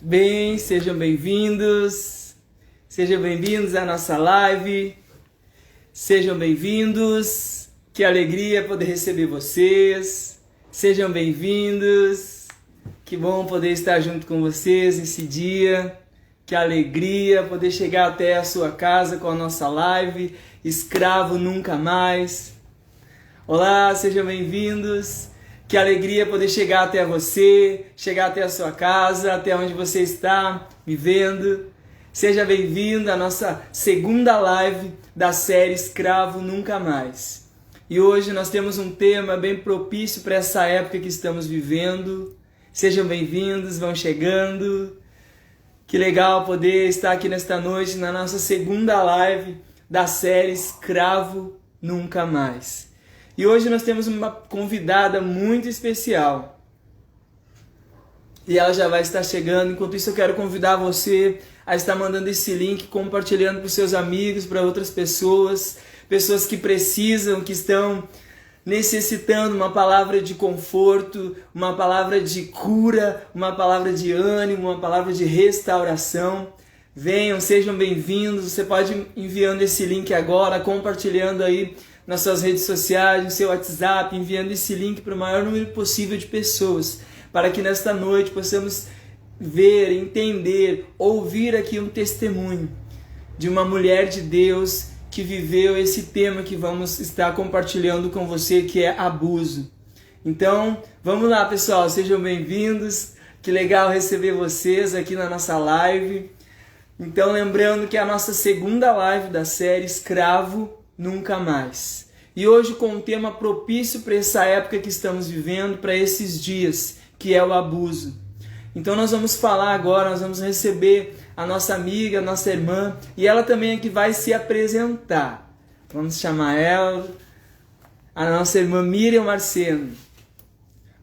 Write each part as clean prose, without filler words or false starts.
Bem, sejam bem-vindos. Sejam bem-vindos à nossa live. Sejam bem-vindos. Que alegria poder receber vocês. Sejam bem-vindos. Que bom poder estar junto com vocês nesse dia. Que alegria poder chegar até a sua casa com a nossa live Escravo Nunca Mais. Olá, sejam bem-vindos. Que alegria poder chegar até você, chegar até a sua casa, até onde você está me vendo. Seja bem-vindo à nossa segunda live da série Escravo Nunca Mais. E hoje nós temos um tema bem propício para essa época que estamos vivendo. Sejam bem-vindos, vão chegando. Que legal poder estar aqui nesta noite na nossa segunda live da série Escravo Nunca Mais. E hoje nós temos uma convidada muito especial. E ela já vai estar chegando. Enquanto isso, eu quero convidar você a estar mandando esse link, compartilhando para os seus amigos, para outras pessoas. Pessoas que precisam, que estão necessitando uma palavra de conforto, uma palavra de cura, uma palavra de ânimo, uma palavra de restauração. Venham, sejam bem-vindos. Você pode ir enviando esse link agora, compartilhando aí nas suas redes sociais, no seu WhatsApp, enviando esse link para o maior número possível de pessoas, para que nesta noite possamos ver, entender, ouvir aqui um testemunho de uma mulher de Deus que viveu esse tema que vamos estar compartilhando com você, que é abuso. Então, vamos lá, pessoal, sejam bem-vindos. Que legal receber vocês aqui na nossa live. Então, lembrando que é a nossa segunda live da série Escravo Nunca Mais. E hoje com um tema propício para essa época que estamos vivendo, para esses dias, que é o abuso. Então nós vamos falar agora, nós vamos receber a nossa amiga, a nossa irmã, e ela também é que vai se apresentar. Vamos chamar ela, a nossa irmã Miriam Marceno.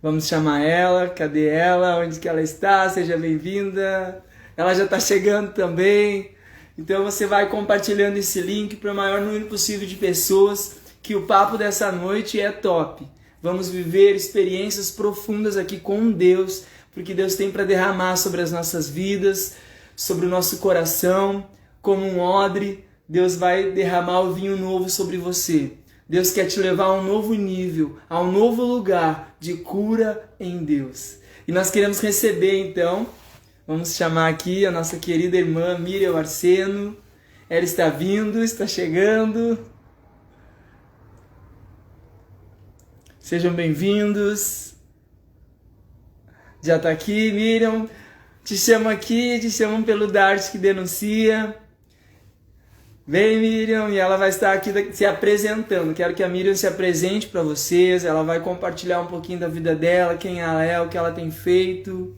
Vamos chamar ela, cadê ela? Onde que ela está? Seja bem-vinda. Ela já está chegando também. Então você vai compartilhando esse link para o maior número possível de pessoas, que o papo dessa noite é top. Vamos viver experiências profundas aqui com Deus, porque Deus tem para derramar sobre as nossas vidas, sobre o nosso coração, como um odre. Deus vai derramar o vinho novo sobre você. Deus quer te levar a um novo nível, a um novo lugar de cura em Deus. E nós queremos receber então, vamos chamar aqui a nossa querida irmã Miriam Marceno. Ela está vindo, está chegando. Sejam bem-vindos. Já está aqui, Miriam. Te chamo aqui, te chamam pelo Dart que denuncia. Vem, Miriam, e ela vai estar aqui se apresentando. Quero que a Miriam se apresente para vocês. Ela vai compartilhar um pouquinho da vida dela, quem ela é, o que ela tem feito.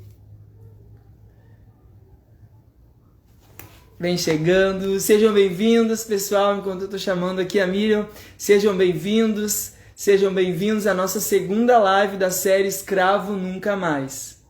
Vem chegando, sejam bem-vindos, pessoal, enquanto eu estou chamando aqui a Miriam, sejam bem-vindos à nossa segunda live da série Escravo Nunca Mais.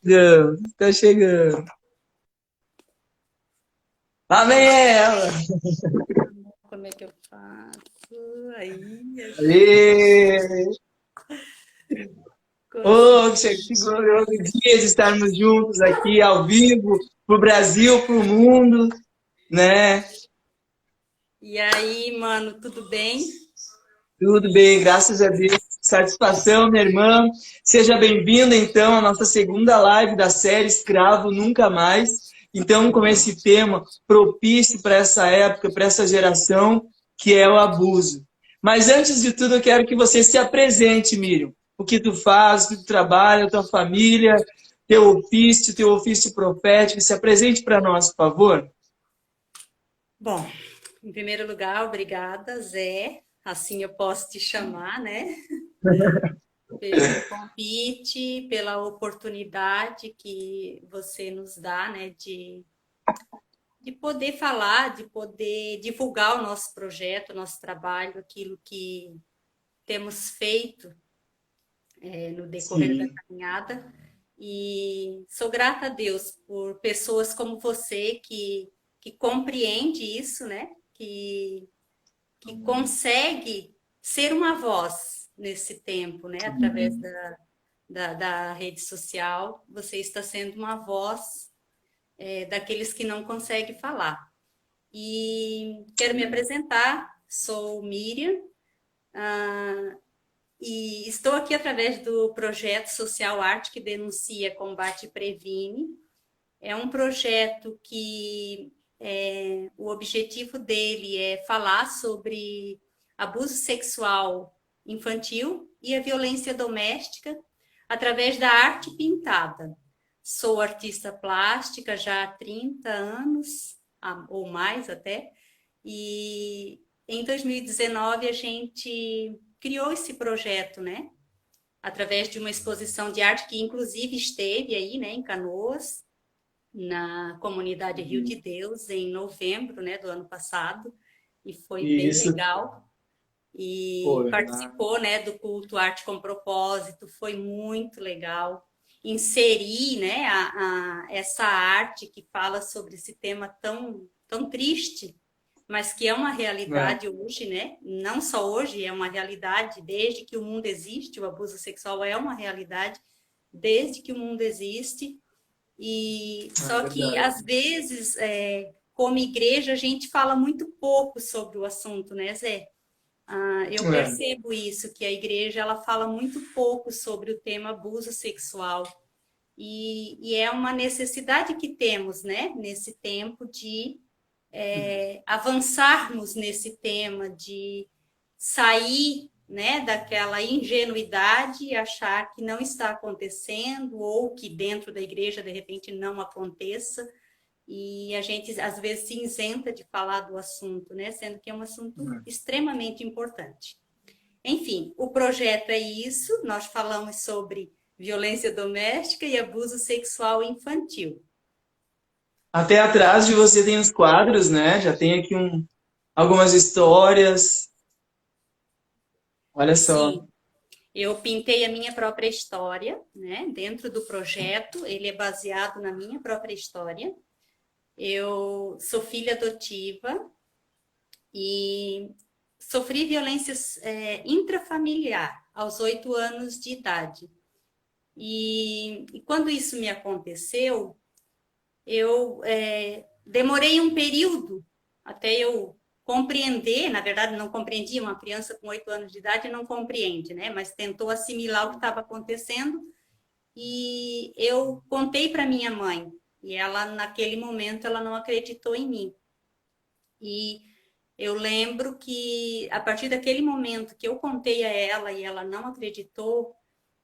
Está chegando. Lá vem ela! Como é que eu faço? Aí, Aê! Oh, que glorioso dia de estarmos juntos aqui, ao vivo, pro Brasil, pro mundo, né? E aí, mano, tudo bem? Tudo bem, graças a Deus. Satisfação, minha irmã. Seja bem-vinda, então, à nossa segunda live da série Escravo Nunca Mais. Então, com esse tema propício para essa época, para essa geração, que é o abuso. Mas antes de tudo, eu quero que você se apresente, Miriam. O que tu faz, o que tu trabalha, a tua família, teu ofício profético. Se apresente para nós, por favor. Bom, em primeiro lugar, obrigada, Zé. Assim eu posso te chamar, né? Pelo convite, pela oportunidade que você nos dá, né? De poder falar, de poder divulgar o nosso projeto, o nosso trabalho, aquilo que temos feito no decorrer da Sim, caminhada. E sou grata a Deus por pessoas como você que compreende isso, né? Que consegue ser uma voz nesse tempo, né? Através da rede social, você está sendo uma voz daqueles que não conseguem falar. E quero me apresentar, sou Miriam, e estou aqui através do projeto Social Arte que denuncia, combate e previne. É um projeto que o objetivo dele é falar sobre abuso sexual infantil e a violência doméstica através da arte pintada. Sou artista plástica já há 30 anos, ou mais até, e em 2019 a gente criou esse projeto, né? Através de uma exposição de arte que inclusive esteve aí, né, em Canoas, na comunidade Rio de Deus, em novembro, né, do ano passado, e foi bem isso. legal. E Foi. participou, né, do culto Arte com Propósito, foi muito legal. Inserir, né, essa arte que fala sobre esse tema tão triste, mas que é uma É, realidade hoje, né? Não só hoje, é uma realidade desde que o mundo existe, o abuso sexual é uma realidade desde que o mundo existe. E é só que verdade. às vezes, como igreja, a gente fala muito pouco sobre o assunto, né, Zé? Eu É, percebo isso, que a igreja ela fala muito pouco sobre o tema abuso sexual. E é uma necessidade que temos, né, nesse tempo de avançarmos nesse tema, de sair, né, daquela ingenuidade e achar que não está acontecendo ou que dentro da igreja de repente não aconteça. E a gente às vezes se isenta de falar do assunto, né, sendo que é um assunto extremamente importante. Enfim, o projeto é isso. Nós falamos sobre violência doméstica e abuso sexual infantil. até atrás de você tem os quadros, né? Já tem aqui algumas histórias. Olha só. Sim, eu pintei a minha própria história, né? Dentro do projeto, ele é baseado na minha própria história. Eu sou filha adotiva e sofri violência intrafamiliar aos 8 anos de idade. E quando isso me aconteceu, eu demorei um período até eu compreender, na verdade não compreendia, uma criança com 8 anos de idade não compreende, né? Mas tentou assimilar o que estava acontecendo e eu contei para minha mãe e ela naquele momento ela não acreditou em mim. E eu lembro que a partir daquele momento que eu contei a ela e ela não acreditou,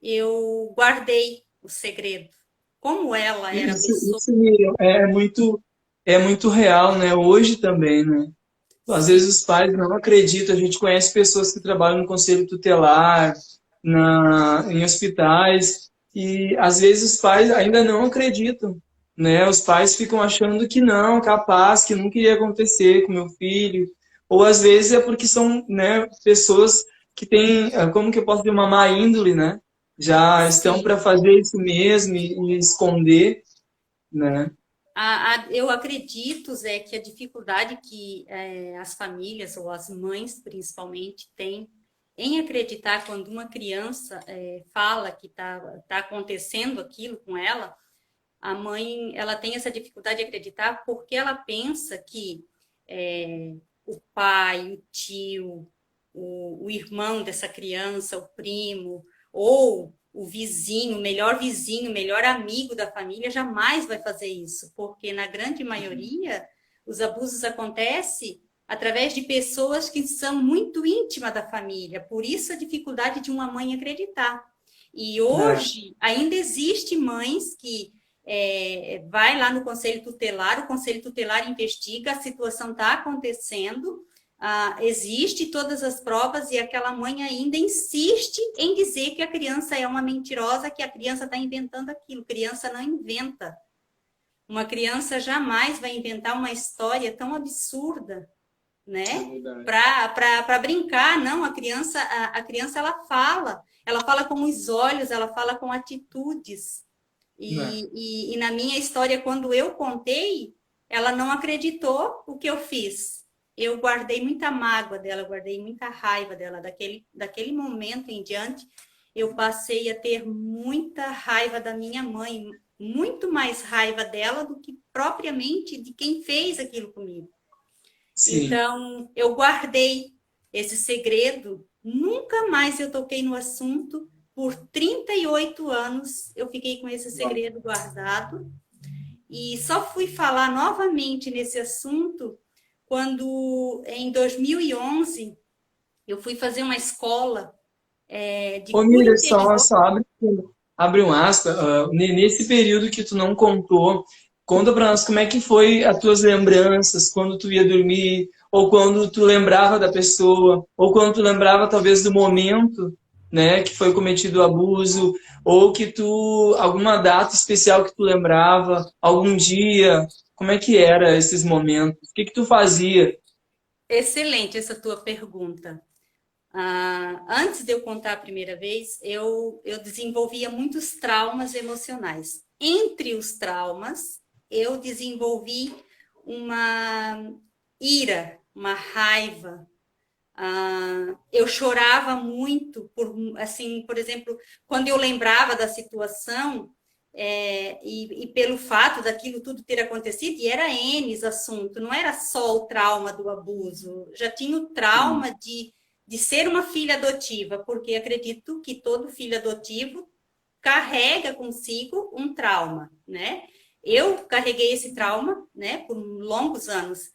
eu guardei o segredo. Como ela era a pessoa. Isso, Miriam, é muito real, né? Hoje também, né? Às Sim, vezes os pais não acreditam. A gente conhece pessoas que trabalham no conselho tutelar, em hospitais, e às vezes os pais ainda não acreditam, né? Os pais ficam achando que não, capaz, que nunca iria acontecer com meu filho. Ou às vezes é porque são, né, pessoas que têm, como que eu posso dizer, uma má índole, né? Já estão para sim. fazer isso mesmo e esconder, né? Eu acredito, Zé, que a dificuldade que as famílias, ou as mães principalmente, têm em acreditar quando uma criança fala que tá acontecendo aquilo com ela, a mãe ela tem essa dificuldade de acreditar porque ela pensa que o pai, o tio, o irmão dessa criança, o primo, ou o vizinho, o melhor amigo da família jamais vai fazer isso, porque na grande maioria os abusos acontecem através de pessoas que são muito íntimas da família, por isso a dificuldade de uma mãe acreditar. E hoje ainda existe mães que vai lá no conselho tutelar, o conselho tutelar investiga, a situação está acontecendo, existe todas as provas e aquela mãe ainda insiste em dizer que a criança é uma mentirosa, que a criança está inventando aquilo. Criança não inventa. Uma criança jamais vai inventar uma história tão absurda, né? Para brincar, não. A criança ela fala com os olhos, ela fala com atitudes. E na minha história, quando eu contei, ela não acreditou o que eu fiz. Eu guardei muita mágoa dela, guardei muita raiva dela. Daquele momento em diante, eu passei a ter muita raiva da minha mãe, muito mais raiva dela do que propriamente de quem fez aquilo comigo. Sim. Então, eu guardei esse segredo, nunca mais eu toquei no assunto. Por 38 anos, eu fiquei com esse segredo guardado. E só fui falar novamente nesse assunto quando, em 2011, eu fui fazer uma escola de cura Miriam, interior. só abre um aspa. Nesse período que tu não contou, conta para nós como é que foi as tuas lembranças, quando tu ia dormir, ou quando tu lembrava da pessoa, ou quando tu lembrava talvez do momento, né, que foi cometido o abuso, ou que alguma data especial que tu lembrava, algum dia, como é que era esses momentos? O que tu fazia? Excelente essa tua pergunta. Antes de eu contar a primeira vez, eu desenvolvia muitos traumas emocionais. Entre os traumas, eu desenvolvi uma ira, uma raiva. Eu chorava muito, por exemplo, quando eu lembrava da situação, e pelo fato daquilo tudo ter acontecido, e era N assunto, não era só o trauma do abuso, já tinha o trauma de ser uma filha adotiva, porque acredito que todo filho adotivo carrega consigo um trauma, né? Eu carreguei esse trauma, né, por longos anos.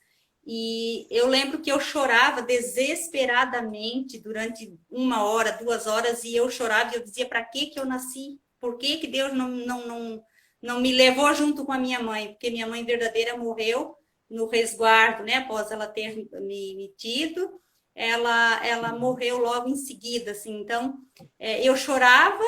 E eu lembro que eu chorava desesperadamente durante 1 hora, 2 horas, e eu chorava e eu dizia, para que eu nasci? Por que Deus não me levou junto com a minha mãe? Porque minha mãe verdadeira morreu no resguardo, né? Após ela ter me tido, ela morreu logo em seguida, assim. Então, eu chorava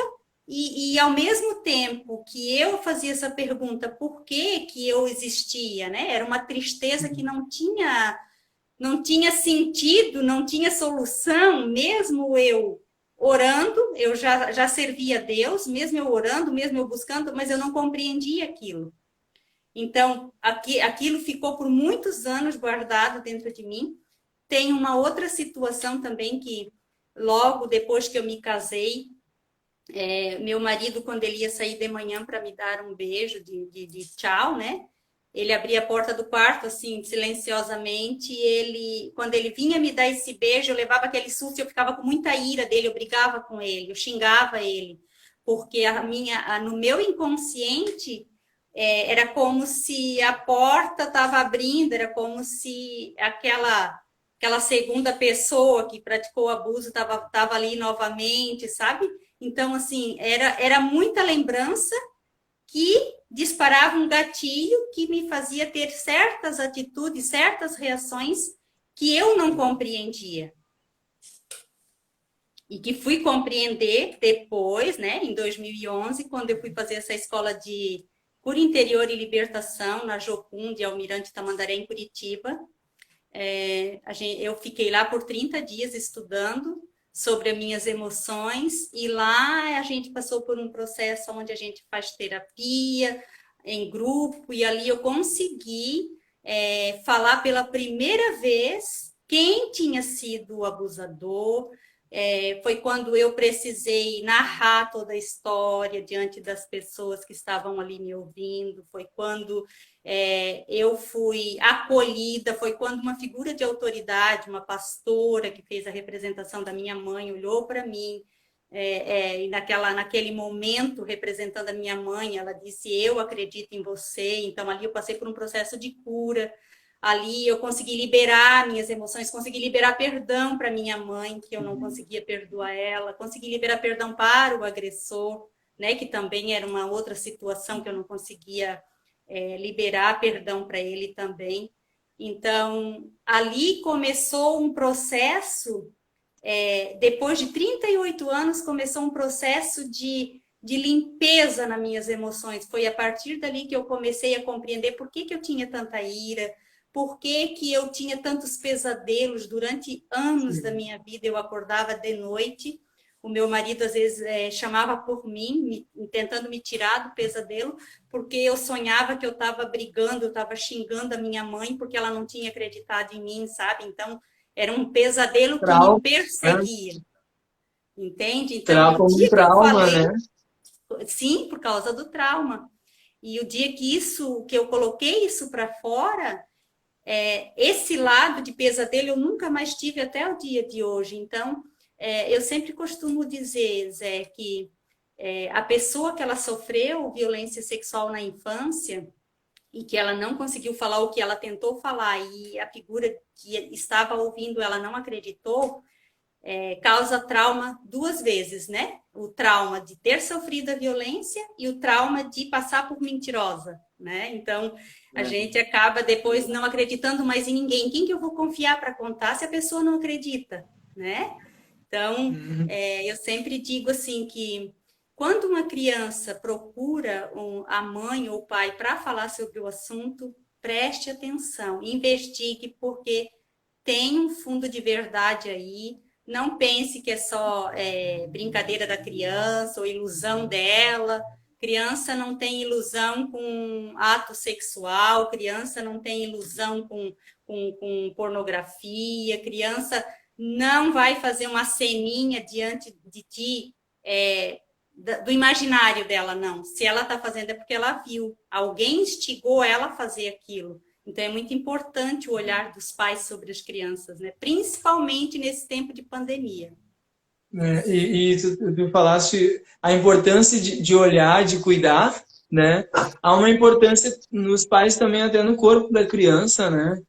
e ao mesmo tempo que eu fazia essa pergunta, por que eu existia, né? Era uma tristeza que não tinha sentido, não tinha solução, mesmo eu orando, eu já servia a Deus, mesmo eu orando, mesmo eu buscando, mas eu não compreendia aquilo. Então, aquilo ficou por muitos anos guardado dentro de mim. Tem uma outra situação também que, logo depois que eu me casei, meu marido, quando ele ia sair de manhã para me dar um beijo de tchau, né? Ele abria a porta do quarto, assim, silenciosamente, e quando ele vinha me dar esse beijo, eu levava aquele susto, eu ficava com muita ira dele, eu brigava com ele, eu xingava ele, porque no meu inconsciente, era como se a porta estava abrindo, era como se aquela segunda pessoa que praticou o abuso estava ali novamente, sabe? Então, assim, era muita lembrança que disparava um gatilho que me fazia ter certas atitudes, certas reações que eu não compreendia. E que fui compreender depois, né, em 2011, quando eu fui fazer essa escola de cura interior e libertação na Jocum de Almirante Tamandaré, em Curitiba. Eu fiquei lá por 30 dias estudando sobre as minhas emoções, e lá a gente passou por um processo onde a gente faz terapia em grupo, e ali eu consegui falar pela primeira vez quem tinha sido o abusador. Foi quando eu precisei narrar toda a história diante das pessoas que estavam ali me ouvindo, foi quando eu fui acolhida, foi quando uma figura de autoridade, uma pastora que fez a representação da minha mãe, olhou para mim e naquele momento, representando a minha mãe, ela disse, eu acredito em você. Então, ali eu passei por um processo de cura. Ali eu consegui liberar minhas emoções, consegui liberar perdão para minha mãe, que eu não conseguia perdoar ela, consegui liberar perdão para o agressor, né, que também era uma outra situação que eu não conseguia liberar perdão para ele também. Então, ali começou um processo, depois de 38 anos, começou um processo de limpeza nas minhas emoções. Foi a partir dali que eu comecei a compreender por que eu tinha tanta ira, por que eu tinha tantos pesadelos durante anos da minha vida. Eu acordava de noite, o meu marido às vezes chamava por mim, tentando me tirar do pesadelo, porque eu sonhava que eu estava brigando, eu estava xingando a minha mãe porque ela não tinha acreditado em mim, sabe? Então, era um pesadelo que me Trauma, né? perseguia, entende? Então, o Como um dia que eu trauma, falei, né? sim, por causa do trauma. E o dia que eu coloquei isso para fora, esse lado de pesadelo eu nunca mais tive até o dia de hoje. Então, eu sempre costumo dizer, Zé, que a pessoa que ela sofreu violência sexual na infância e que ela não conseguiu falar o que ela tentou falar e a figura que estava ouvindo ela não acreditou, causa trauma duas vezes, né? O trauma de ter sofrido a violência e o trauma de passar por mentirosa, né? Então, a gente acaba depois não acreditando mais em ninguém. Quem que eu vou confiar para contar se a pessoa não acredita, né? Então, eu sempre digo assim que quando uma criança procura a mãe ou o pai para falar sobre o assunto, preste atenção, investigue, porque tem um fundo de verdade aí. Não pense que é só brincadeira da criança ou ilusão dela. Criança não tem ilusão com ato sexual, criança não tem ilusão com pornografia, criança não vai fazer uma ceninha diante de ti do imaginário dela, não. Se ela está fazendo é porque ela viu. Alguém instigou ela a fazer aquilo. Então, é muito importante o olhar dos pais sobre as crianças, né? Principalmente nesse tempo de pandemia. E tu falaste a importância de olhar, de cuidar, né? Há uma importância nos pais também até no corpo da criança, né?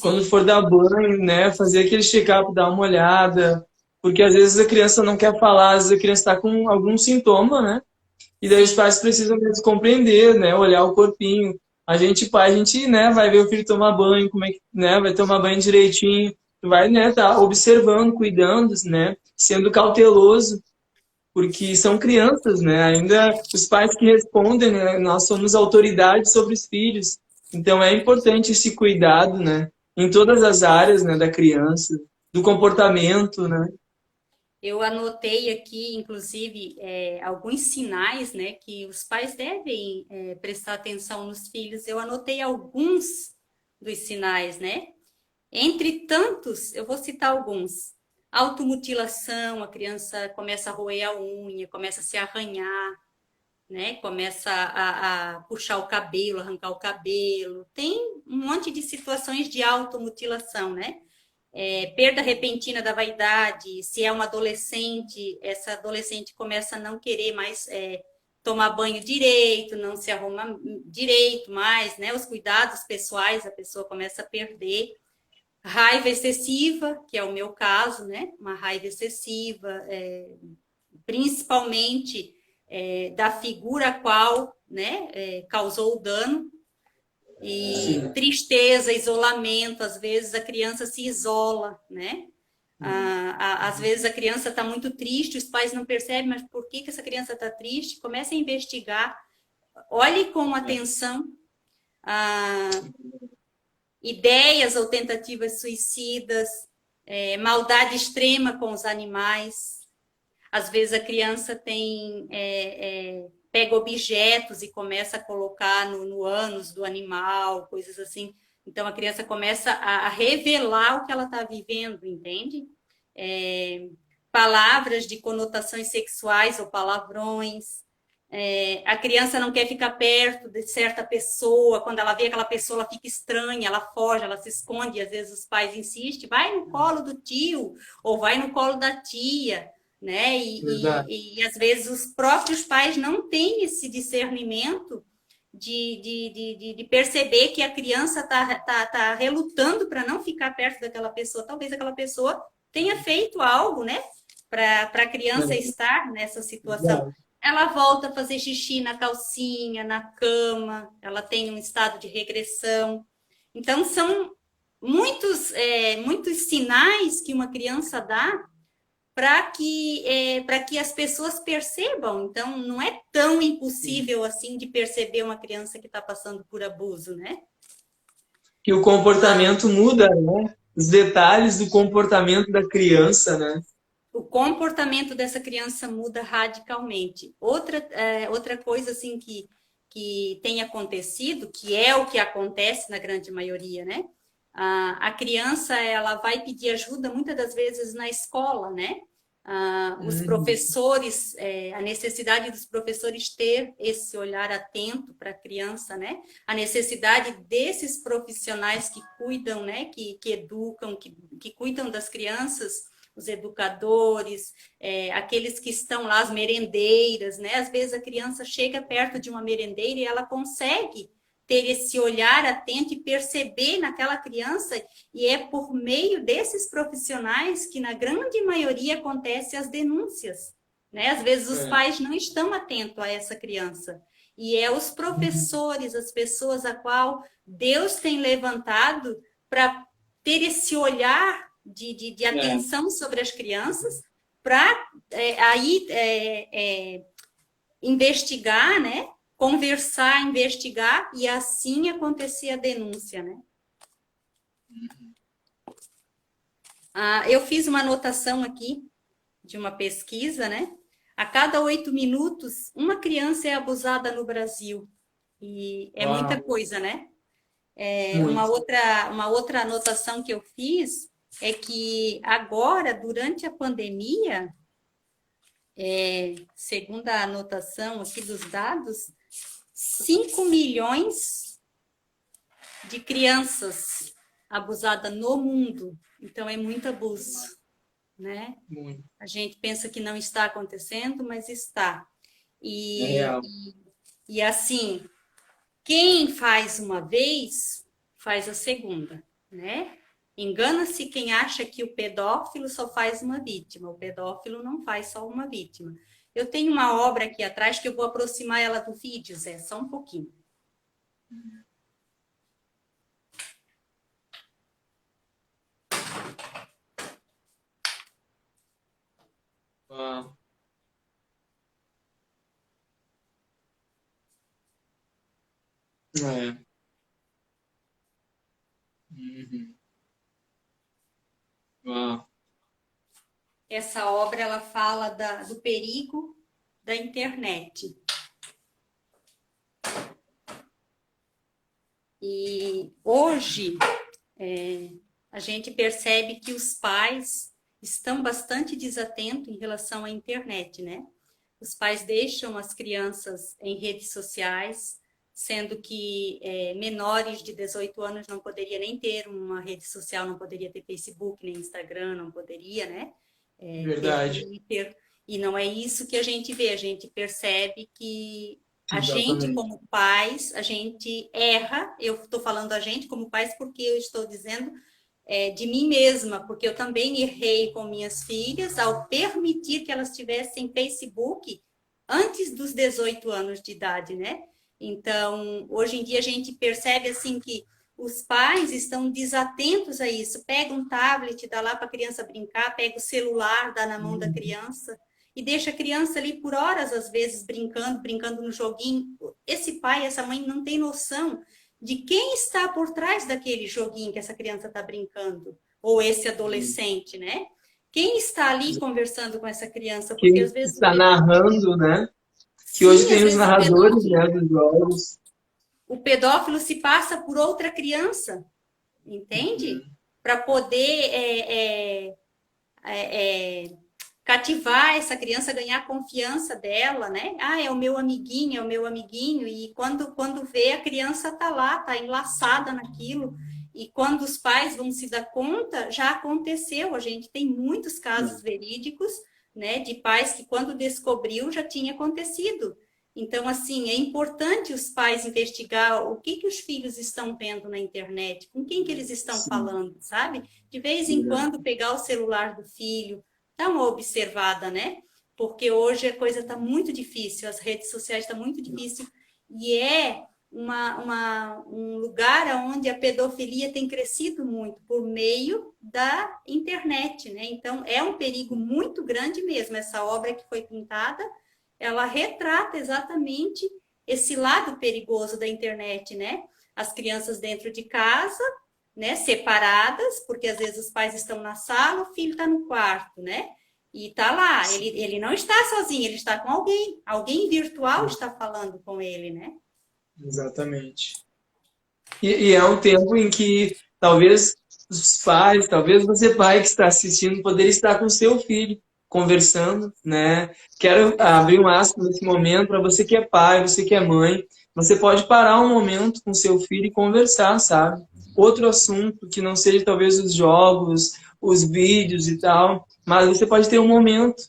Quando Sim. for dar banho, né? Fazer aquele check-up, dar uma olhada, porque às vezes a criança não quer falar, às vezes a criança está com algum sintoma, né? E daí os pais precisam mesmo compreender, né? Olhar o corpinho. A gente, pai, a gente, né, vai ver o filho tomar banho, como é que, né, vai tomar banho direitinho, vai, né, tá observando, cuidando, né, sendo cauteloso, porque são crianças, né? Ainda os pais que respondem, né? Nós somos autoridade sobre os filhos. Então é importante esse cuidado, né? Em todas as áreas, né, da criança, do comportamento, né? Eu anotei aqui, inclusive, alguns sinais, né, que os pais devem prestar atenção nos filhos. Eu anotei alguns dos sinais, né? Entre tantos, eu vou citar alguns. Automutilação, a criança começa a roer a unha, começa a se arranhar, né? Começa a puxar o cabelo, arrancar o cabelo. Tem um monte de situações de automutilação, né? Perda repentina da vaidade. Se é uma adolescente, essa adolescente começa a não querer mais tomar banho direito, não se arruma direito mais, né? Os cuidados pessoais a pessoa começa a perder. Raiva excessiva, que é o meu caso, né? Uma raiva excessiva, principalmente da figura a qual, né, causou o dano. E tristeza, isolamento, às vezes a criança se isola, né? Às vezes a criança está muito triste, os pais não percebem, mas por que essa criança está triste? Comece a investigar, olhe com atenção ideias ou tentativas suicidas, maldade extrema com os animais. Às vezes a criança pega objetos e começa a colocar no ânus do animal, coisas assim. Então a criança começa a revelar o que ela está vivendo, entende? Palavras de conotações sexuais ou palavrões. A criança não quer ficar perto de certa pessoa, quando ela vê aquela pessoa, ela fica estranha, ela foge, ela se esconde, e às vezes os pais insistem, vai no colo do tio, ou vai no colo da tia, né? Verdade. E às vezes os próprios pais não têm esse discernimento de perceber que a criança tá relutando para não ficar perto daquela pessoa. Talvez aquela pessoa tenha feito algo, né? Para a criança estar nessa situação. Verdade. Ela volta a fazer xixi na calcinha, na cama, ela tem um estado de regressão. Então, são muitos sinais que uma criança dá para que as pessoas percebam. Então, não é tão impossível assim de perceber uma criança que está passando por abuso, né? Que o comportamento muda, né? Os detalhes do comportamento da criança, né? O comportamento dessa criança muda radicalmente. Outra coisa assim que tem acontecido, que é o que acontece na grande maioria, né? A criança ela vai pedir ajuda muitas das vezes na escola, né? Os professores, a necessidade dos professores ter esse olhar atento para a criança, né? A necessidade desses profissionais que cuidam, né? Que educam, que cuidam das crianças, os educadores, aqueles que estão lá, as merendeiras, né? Às vezes a criança chega perto de uma merendeira e ela consegue ter esse olhar atento e perceber naquela criança, e é por meio desses profissionais que, na grande maioria, acontecem as denúncias, né? Às vezes os pais não estão atentos a essa criança, e é os professores, as pessoas a qual Deus tem levantado para ter esse olhar de atenção sobre as crianças, para investigar, né? Conversar, investigar e assim acontecer a denúncia, né? Eu fiz uma anotação aqui de uma pesquisa, né? A cada 8 minutos, uma criança é abusada no Brasil. E é muita coisa, né? Uma outra anotação que eu fiz é que agora, durante a pandemia, segundo a anotação aqui dos dados, 5 milhões de crianças abusadas no mundo. Então, é muito abuso, né? Muito. A gente pensa que não está acontecendo, mas está. É real. E assim, quem faz uma vez, faz a segunda, né? Engana-se quem acha que o pedófilo só faz uma vítima. O pedófilo não faz só uma vítima. Eu tenho uma obra aqui atrás que eu vou aproximar ela do vídeo, Zé, só um pouquinho. É. Uau. Essa obra ela fala do perigo da internet. E hoje a gente percebe que os pais estão bastante desatentos em relação à internet, né? Os pais deixam as crianças em redes sociais, sendo que menores de 18 anos não poderia nem ter uma rede social, não poderia ter Facebook, nem Instagram, não poderia, né? Verdade. Ter Twitter. E não é isso que a gente vê, a gente percebe que a Exatamente. gente, como pais, a gente erra. Eu estou falando a gente como pais porque eu estou dizendo de mim mesma, porque eu também errei com minhas filhas ao permitir que elas tivessem Facebook antes dos 18 anos de idade, né? Então, hoje em dia a gente percebe assim que os pais estão desatentos a isso. Pega um tablet, dá lá para a criança brincar, pega o celular, dá na mão da criança e deixa a criança ali por horas, às vezes, brincando no joguinho. Esse pai, essa mãe não tem noção de quem está por trás daquele joguinho que essa criança está brincando, ou esse adolescente, né? Quem está ali conversando com essa criança? Porque Quem às vezes está narrando, né? Que hoje tem os narradores, né, dos jogos. O pedófilo se passa por outra criança, entende? Para poder cativar essa criança, ganhar a confiança dela, né? É o meu amiguinho, e quando vê, a criança tá lá, tá enlaçada naquilo, e quando os pais vão se dar conta, já aconteceu, a gente tem muitos casos verídicos, né, de pais que quando descobriu já tinha acontecido. Então, assim, é importante os pais investigar o que os filhos estão vendo na internet, com quem que eles estão falando, sabe? De vez em quando pegar o celular do filho, dar uma observada, né? Porque hoje a coisa está muito difícil, as redes sociais estão muito difícil e é um lugar onde a pedofilia tem crescido muito por meio da internet, né? Então, é um perigo muito grande mesmo. Essa obra que foi pintada, ela retrata exatamente esse lado perigoso da internet, né? As crianças dentro de casa, né? Separadas, porque às vezes os pais estão na sala, o filho está no quarto, né? E tá lá, ele não está sozinho, ele está com alguém. Alguém virtual está falando com ele, né? Exatamente. E é um tempo em que talvez os pais, talvez você pai que está assistindo, poderia estar com seu filho conversando, né? Quero abrir um aspas nesse momento para você que é pai, você que é mãe, você pode parar um momento com seu filho e conversar, sabe? Outro assunto que não seja talvez os jogos, os vídeos e tal, mas você pode ter um momento,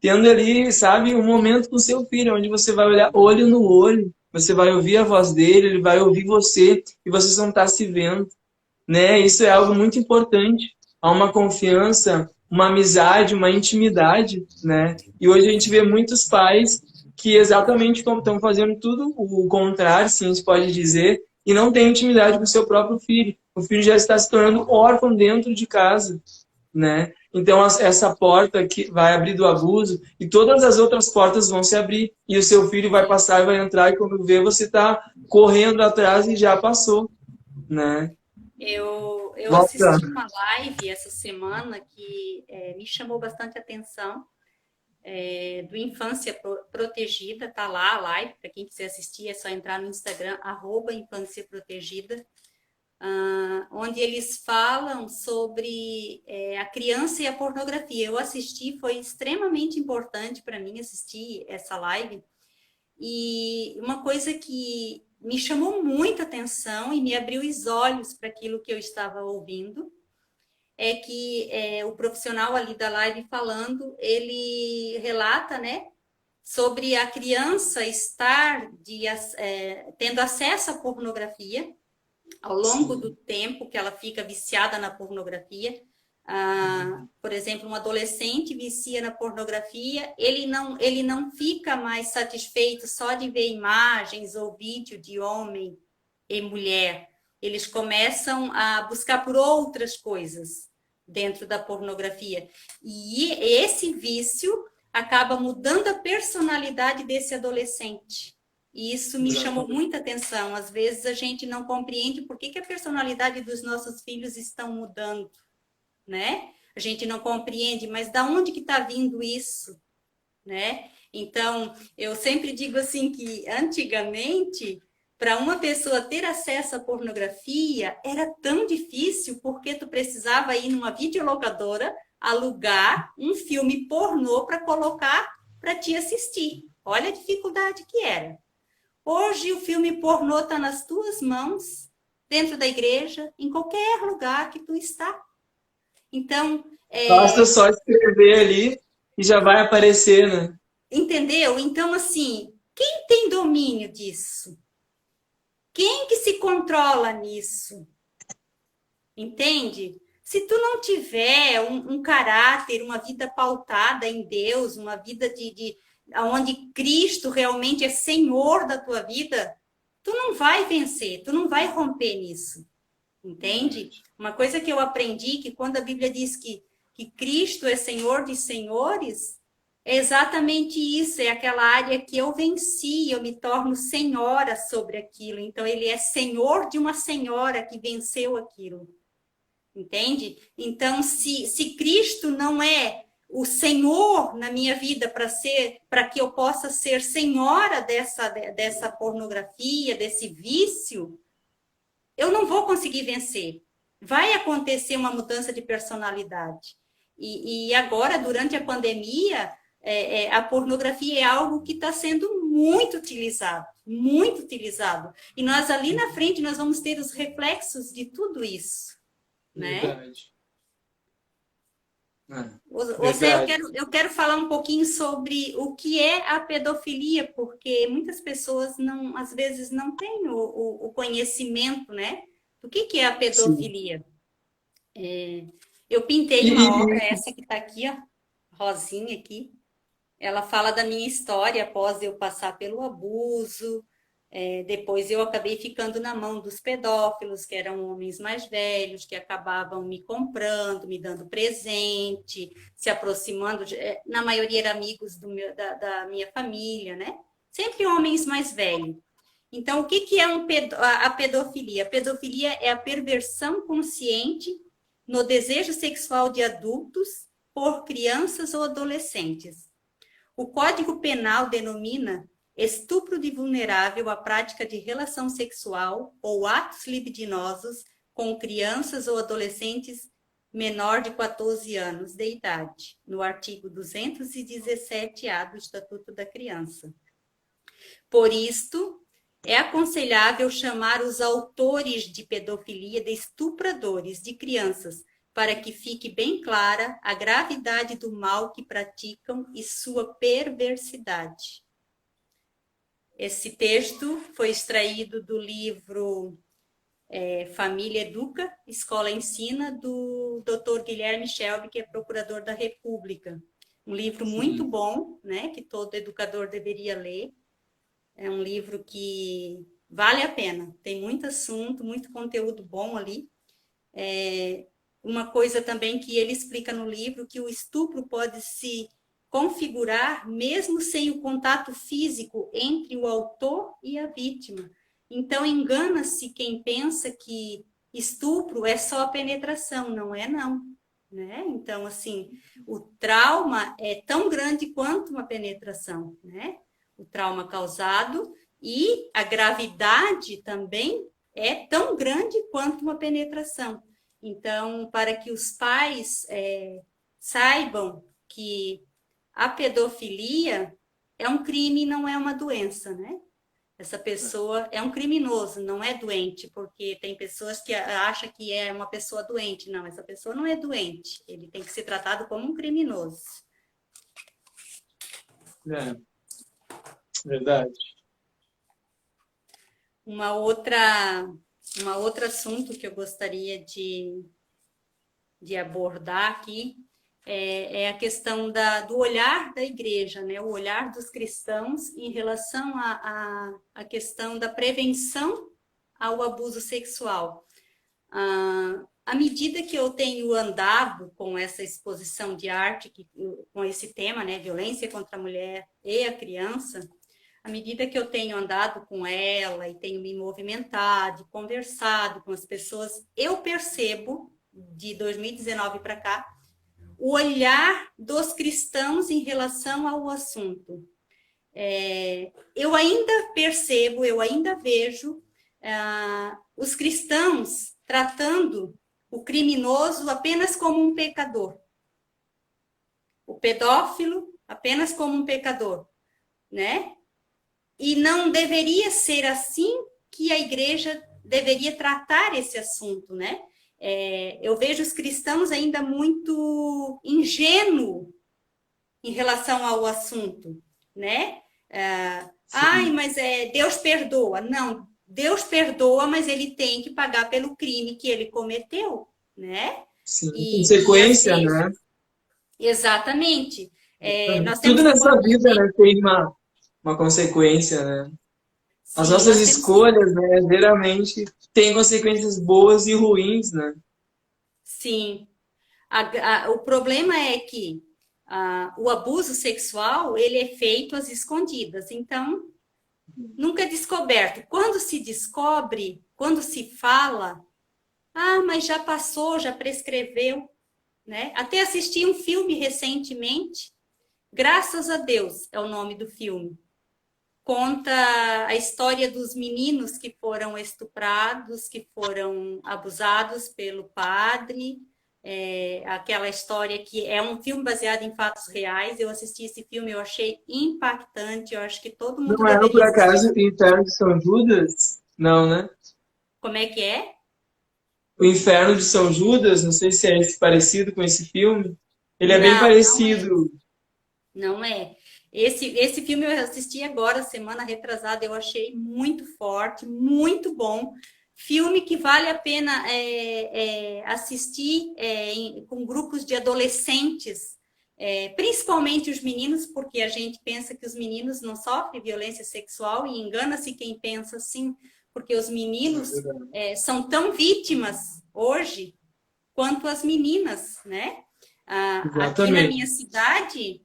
tendo ali, sabe, um momento com seu filho, onde você vai olhar olho no olho, você vai ouvir a voz dele, ele vai ouvir você e vocês vão estar se vendo, né? Isso é algo muito importante. Há uma confiança, uma amizade, uma intimidade, né? E hoje a gente vê muitos pais que exatamente como estão fazendo tudo o contrário, sim, se pode dizer, e não têm intimidade com o seu próprio filho. O filho já está se tornando órfão dentro de casa, né? Então, essa porta que vai abrir do abuso e todas as outras portas vão se abrir. E o seu filho vai passar e vai entrar e quando vê, você está correndo atrás e já passou, né? Eu Volta. assisti uma live essa semana que me chamou bastante atenção, do Infância Protegida, tá lá a live, para quem quiser assistir é só entrar no Instagram, @Infância Protegida, onde eles falam sobre a criança e a pornografia. Eu assisti, foi extremamente importante para mim assistir essa live, e uma coisa que me chamou muita atenção e me abriu os olhos para aquilo que eu estava ouvindo é que o profissional ali da live falando, ele relata, né, sobre a criança estar tendo acesso à pornografia ao longo do tempo que ela fica viciada na pornografia. Por exemplo, um adolescente vicia na pornografia, ele não fica mais satisfeito só de ver imagens ou vídeo de homem e mulher. Eles começam a buscar por outras coisas dentro da pornografia. E esse vício acaba mudando a personalidade desse adolescente. E isso me chamou muita atenção. Às vezes a gente não compreende por que a personalidade dos nossos filhos estão mudando, né? A gente não compreende, mas da onde que está vindo isso, né? Então, eu sempre digo assim que antigamente, para uma pessoa ter acesso à pornografia, era tão difícil porque tu precisava ir numa videolocadora, alugar um filme pornô para colocar para te assistir. Olha a dificuldade que era. Hoje o filme pornô está nas tuas mãos, dentro da igreja, em qualquer lugar que tu está. Então, basta só escrever ali e já vai aparecer, né? Entendeu? Então, assim, quem tem domínio disso? Quem que se controla nisso? Entende? Se tu não tiver um caráter, uma vida pautada em Deus, uma vida onde Cristo realmente é Senhor da tua vida, tu não vai vencer, tu não vai romper nisso. Entende? Uma coisa que eu aprendi, que quando a Bíblia diz que Cristo é Senhor de senhores, é exatamente isso, é aquela área que eu venci, eu me torno senhora sobre aquilo. Então, ele é senhor de uma senhora que venceu aquilo. Entende? Então, se Cristo não é o Senhor na minha vida para que eu possa ser senhora dessa pornografia, desse vício, eu não vou conseguir vencer. Vai acontecer uma mudança de personalidade. E agora, durante a pandemia, a pornografia é algo que está sendo muito utilizado, muito utilizado. E nós ali na frente, nós vamos ter os reflexos de tudo isso. Né? Verdade. Você, Verdade. eu quero falar um pouquinho sobre o que é a pedofilia, porque muitas pessoas não, às vezes não têm o conhecimento, né? Do que é a Sim. pedofilia. Eu pintei uma obra, E, essa que está aqui, ó, rosinha aqui. Ela fala da minha história após eu passar pelo abuso. Depois eu acabei ficando na mão dos pedófilos, que eram homens mais velhos, que acabavam me comprando, me dando presente, se aproximando, na maioria eram amigos da minha família, né? Sempre homens mais velhos. Então, o que é a pedofilia? A pedofilia é a perversão consciente no desejo sexual de adultos por crianças ou adolescentes. O Código Penal denomina estupro de vulnerável a prática de relação sexual ou atos libidinosos com crianças ou adolescentes menor de 14 anos de idade, no artigo 217-A do Estatuto da Criança. Por isto, é aconselhável chamar os autores de pedofilia de estupradores de crianças, para que fique bem clara a gravidade do mal que praticam e sua perversidade. Esse texto foi extraído do livro Família Educa, Escola Ensina, do Dr. Guilherme Shelby, que é procurador da República. Um livro muito bom, né, que todo educador deveria ler. É um livro que vale a pena. Tem muito assunto, muito conteúdo bom ali. Uma coisa também que ele explica no livro, que o estupro pode se configurar mesmo sem o contato físico entre o autor e a vítima. Então, engana-se quem pensa que estupro é só a penetração. Não é, não. Né? Então, assim, o trauma é tão grande quanto uma penetração, né? O trauma causado e a gravidade também é tão grande quanto uma penetração. Então, para que os pais saibam que a pedofilia é um crime, não é uma doença, né? Essa pessoa é um criminoso, não é doente, porque tem pessoas que acham que é uma pessoa doente. Não, essa pessoa não é doente. Ele tem que ser tratado como um criminoso. Verdade. Um outro assunto que eu gostaria de abordar aqui é a questão do olhar da igreja, né? O olhar dos cristãos em relação à questão da prevenção ao abuso sexual. À medida que eu tenho andado com essa exposição de arte, com esse tema, né? Violência contra a mulher e a criança, à medida que eu tenho andado com ela e tenho me movimentado, conversado com as pessoas, eu percebo, de 2019 para cá, o olhar dos cristãos em relação ao assunto. Eu ainda percebo, eu ainda vejo os cristãos tratando o criminoso apenas como um pecador. O pedófilo apenas como um pecador, né? E não deveria ser assim que a igreja deveria tratar esse assunto, né? Eu vejo os cristãos ainda muito ingênuos em relação ao assunto, né? Ai, mas Deus perdoa. Não, Deus perdoa, mas ele tem que pagar pelo crime que ele cometeu, né? Sim, E consequência, assim, né? exatamente. Nós Tudo temos que nessa vida, compreender. né, tem uma consequência, né? As Sim, nossas nós temos que. escolhas, né, geralmente têm consequências boas e ruins, né? Sim. O problema é que o abuso sexual ele é feito às escondidas, então nunca é descoberto. Quando se descobre, quando se fala, mas já passou, já prescreveu, né? Até assisti um filme recentemente, Graças a Deus é o nome do filme. Conta a história dos meninos que foram estuprados, que foram abusados pelo padre. Aquela história que é um filme baseado em fatos reais. Eu assisti esse filme, eu achei impactante. Eu acho que todo mundo Não era, por deveria assistir. acaso, o Inferno de São Judas? Não, né? Como é que é? O Inferno de São Judas, não sei se é esse parecido com esse filme. Ele é bem Não, parecido. não é. Esse filme eu assisti agora, semana retrasada, eu achei muito forte, muito bom. Filme que vale a pena assistir com grupos de adolescentes, principalmente os meninos, porque a gente pensa que os meninos não sofrem violência sexual e engana-se quem pensa assim, porque os meninos são tão vítimas hoje quanto as meninas, né? Aqui na Exatamente. minha cidade,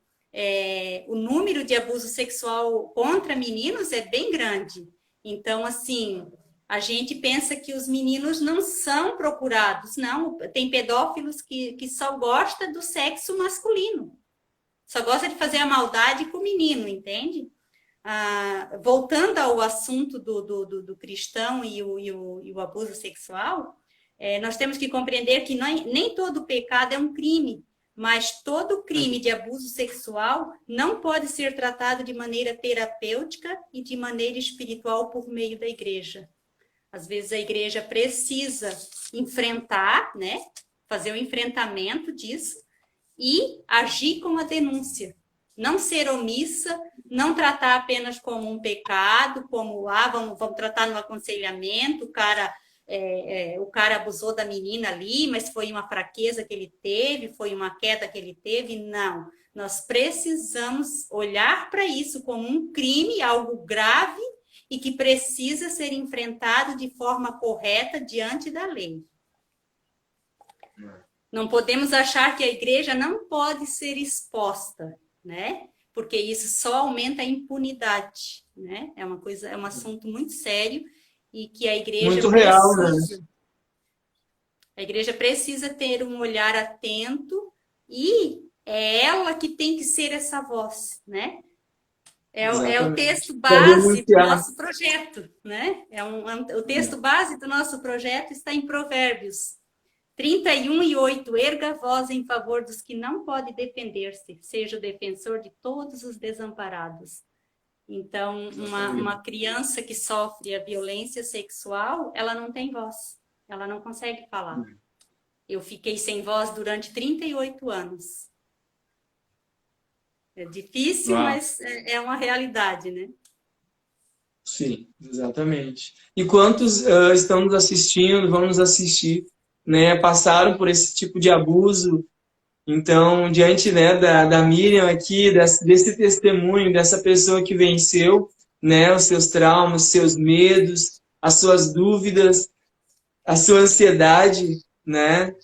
o número de abuso sexual contra meninos é bem grande. Então, assim, a gente pensa que os meninos não são procurados. Não, tem pedófilos que só gostam do sexo masculino. Só gosta de fazer a maldade com o menino, entende? Voltando ao assunto do cristão e o abuso sexual, nós temos que compreender que nem todo pecado é um crime, mas todo crime de abuso sexual não pode ser tratado de maneira terapêutica e de maneira espiritual por meio da igreja. Às vezes a igreja precisa enfrentar, né? Fazer o enfrentamento disso e agir com a denúncia. Não ser omissa, não tratar apenas como um pecado, como vamos tratar no aconselhamento, o cara abusou da menina ali, mas foi uma fraqueza que ele teve, foi uma queda que ele teve. Não. Nós precisamos olhar para isso como um crime, algo grave e que precisa ser enfrentado de forma correta diante da lei. Não podemos achar que a igreja não pode ser exposta, né? Porque isso só aumenta a impunidade, né? É um assunto muito sério e que a igreja Muito real, né? A igreja precisa ter um olhar atento e é ela que tem que ser essa voz, né? É o texto Para base do denunciar. nosso projeto, né? O texto base do nosso projeto está em Provérbios 31:8. Erga a voz em favor dos que não podem defender-se, seja o defensor de todos os desamparados. Então, uma criança que sofre a violência sexual, ela não tem voz, ela não consegue falar. Eu fiquei sem voz durante 38 anos. É difícil, mas é uma realidade, né? Sim, exatamente. E quantos estão nos assistindo, vão nos assistir, né, passaram por esse tipo de abuso? Então, diante, né, da Miriam aqui, desse testemunho, dessa pessoa que venceu, né, os seus traumas, os seus medos, as suas dúvidas, a sua ansiedade, né?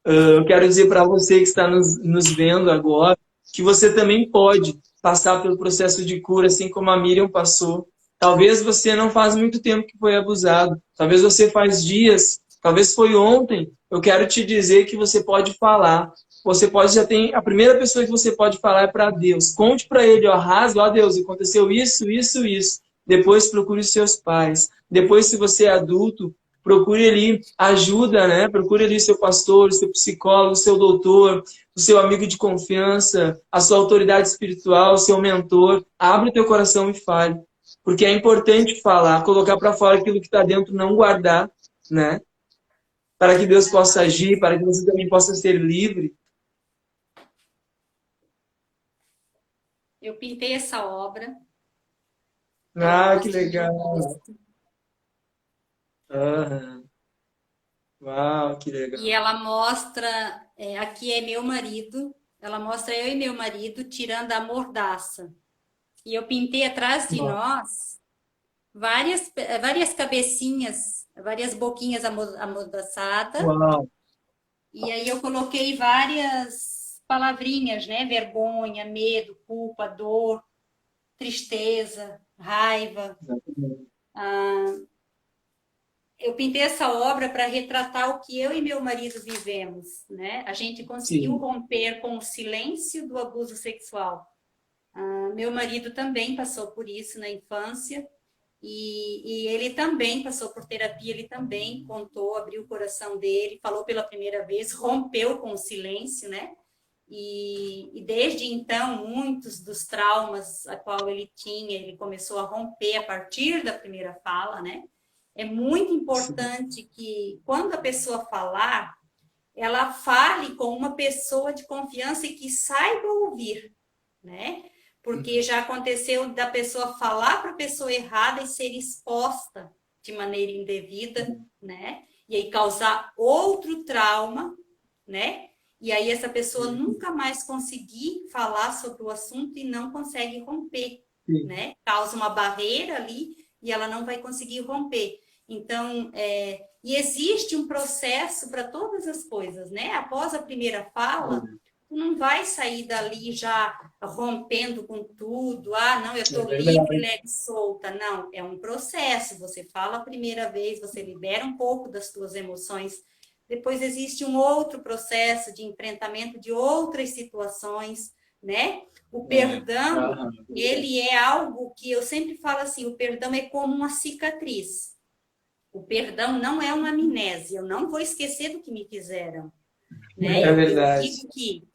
Eu quero dizer para você que está nos vendo agora, que você também pode passar pelo processo de cura, assim como a Miriam passou. Talvez você não faz muito tempo que foi abusado, talvez você faz dias, talvez foi ontem. Eu quero te dizer que você pode falar. Você pode já tem a primeira pessoa que você pode falar é para Deus. Conte para ele, ó, rasgue, ó Deus, aconteceu isso, isso, isso. Depois procure os seus pais. Depois, se você é adulto, procure ali ajuda, né? Procure ali seu pastor, o seu psicólogo, o seu doutor, o seu amigo de confiança, a sua autoridade espiritual, o seu mentor. Abre o teu coração e fale. Porque é importante falar, colocar para fora aquilo que está dentro, não guardar, né? Para que Deus possa agir, para que você também possa ser livre. Eu pintei essa obra. Ah, que legal. Aham. Uau, que legal. E ela mostra, aqui é meu marido, ela mostra eu e meu marido tirando a mordaça. E eu pintei atrás de nós várias cabecinhas, várias boquinhas amordaçadas. Uau. E aí eu coloquei várias palavrinhas, né? Vergonha, medo, culpa, dor, tristeza, raiva. Eu pintei essa obra para retratar o que eu e meu marido vivemos, né? A gente conseguiu romper com o silêncio do abuso sexual. Meu marido também passou por isso na infância e ele também passou por terapia, ele também contou, abriu o coração dele, falou pela primeira vez, rompeu com o silêncio, né? E desde então, muitos dos traumas a qual ele tinha, ele começou a romper a partir da primeira fala, né? É muito importante que, quando a pessoa falar, ela fale com uma pessoa de confiança e que saiba ouvir, né? Porque já aconteceu da pessoa falar para a pessoa errada e ser exposta de maneira indevida, né? E aí causar outro trauma, né? E aí essa pessoa nunca mais conseguir falar sobre o assunto e não consegue romper, né? Causa uma barreira ali e ela não vai conseguir romper. Então, e existe um processo para todas as coisas, né? Após a primeira fala, tu não vai sair dali já rompendo com tudo. Ah, não, eu estou livre, leve, solta. Não, é um processo. Você fala a primeira vez, você libera um pouco das suas emoções. Depois existe um outro processo de enfrentamento de outras situações, né? O perdão, ele é algo que eu sempre falo assim, o perdão é como uma cicatriz. O perdão não é uma amnésia, eu não vou esquecer do que me fizeram. Né? É verdade. Eu digo que